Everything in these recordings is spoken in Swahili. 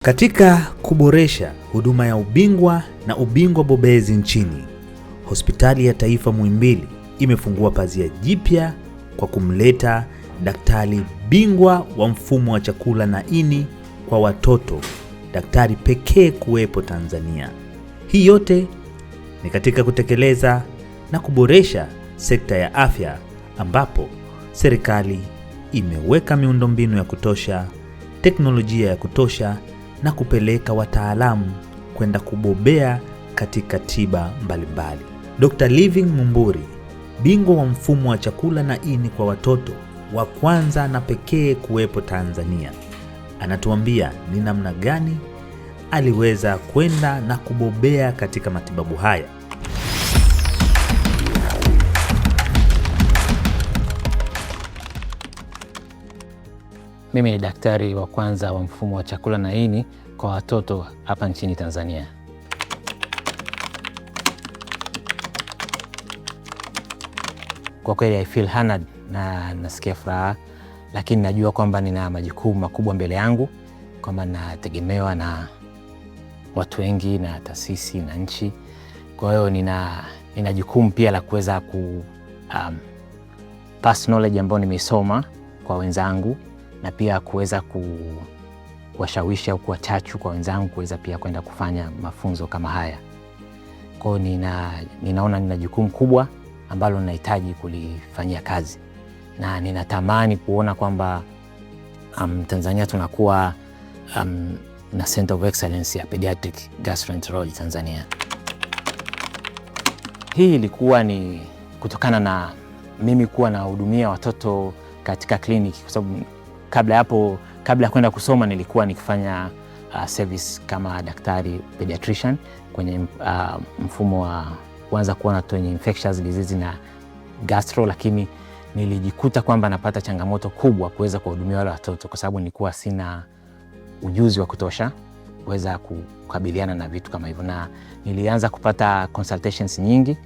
Katika kuboresha huduma ya ubingwa na ubingwa bobezi nchini, Hospitali ya Taifa Muhimbili imefungua pazia jipya kwa kumleta daktari bingwa wa mfumo wa chakula na ini kwa watoto, daktari pekee kuwepo Tanzania. Hii yote ni katika kutekeleza na kuboresha sekta ya afya, ambapo serikali imeweka miundombinu ya kutosha, teknolojia ya kutosha na kupeleka wataalamu kwenda kubobea katika tiba mbalimbali. Dr. Living Mumburi, bingwa wa mfumo wa chakula na ini kwa watoto wa kwanza na pekee kuwepo Tanzania, anatuambia ni namna gani aliweza kwenda na kubobea katika matibabu haya. Mimi ni daktari wa kwanza wa mfumo wa chakula na ini kwa watoto hapa nchini Tanzania. Kwa kweli I feel honored na nasikia furaha, lakini najua kwamba nina majukumu makubwa mbele yangu, kwamba nategemewa na watu wengi na taasisi na nchi. Kwa hiyo nina jukumu pia la kuweza pass knowledge ambayo nimeisoma kwa wenzangu, na pia kuweza kuwashawishi au kuwachachu kwa wenzangu kuweza pia kwenda kufanya mafunzo kama haya. Kwa hiyo ninaona nina jukumu kubwa ambalo ninahitaji kulifanyia kazi, na ninatamani kuona kwamba Tanzania tunakuwa na Center of Excellence ya Pediatric Gastroenterology Tanzania. Hii ilikuwa ni kutokana na mimi kuwa nahudumia watoto katika kliniki, kwa sababu kabla ya kwenda kusoma nilikuwa nikifanya service kama daktari pediatrician kwenye mfumo wa kuanza kuona watoto wenye infectious disease na gastro, lakini nilijikuta kwamba napata changamoto kubwa kuweza kuwahudumia wale watoto, kwa sababu nilikuwa sina ujuzi wa kutosha kuweza kukabiliana na vitu kama hivyo, na nilianza kupata consultations nyingi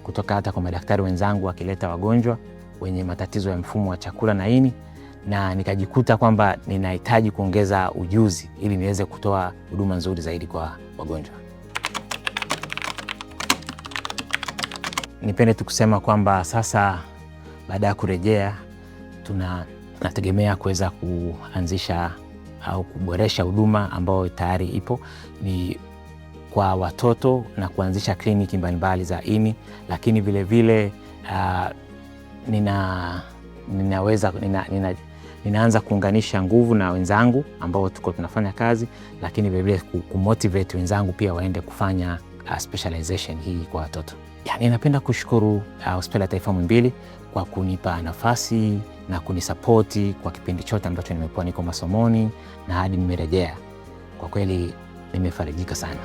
kutoka hata kwa madaktari wenzangu wakileta wagonjwa wenye matatizo ya mfumo wa chakula na ini, na nikajikuta kwamba ninahitaji kuongeza ujuzi ili niweze kutoa huduma nzuri zaidi kwa wagonjwa. Nipende tu kusema kwamba sasa baada ya kurejea tunategemea kuweza kuanzisha au kuboresha huduma ambayo tayari ipo ni kwa watoto na kuanzisha kliniki mbalimbali za ini, lakini vile vile ninaanza kuunganisha nguvu na wenzangu ambao tuko tunafanya kazi, lakini vile vile kumotivate wenzangu pia waende kufanya specialization hii kwa watoto. Ninapenda kushukuru Hospitali ya Taifa Muhimbili kwa kunipa nafasi na kunisapoti kwa kipindi chote ambacho nimekuwa niko masomoni na hadi nimerejea. Kwa kweli nimefarijika sana.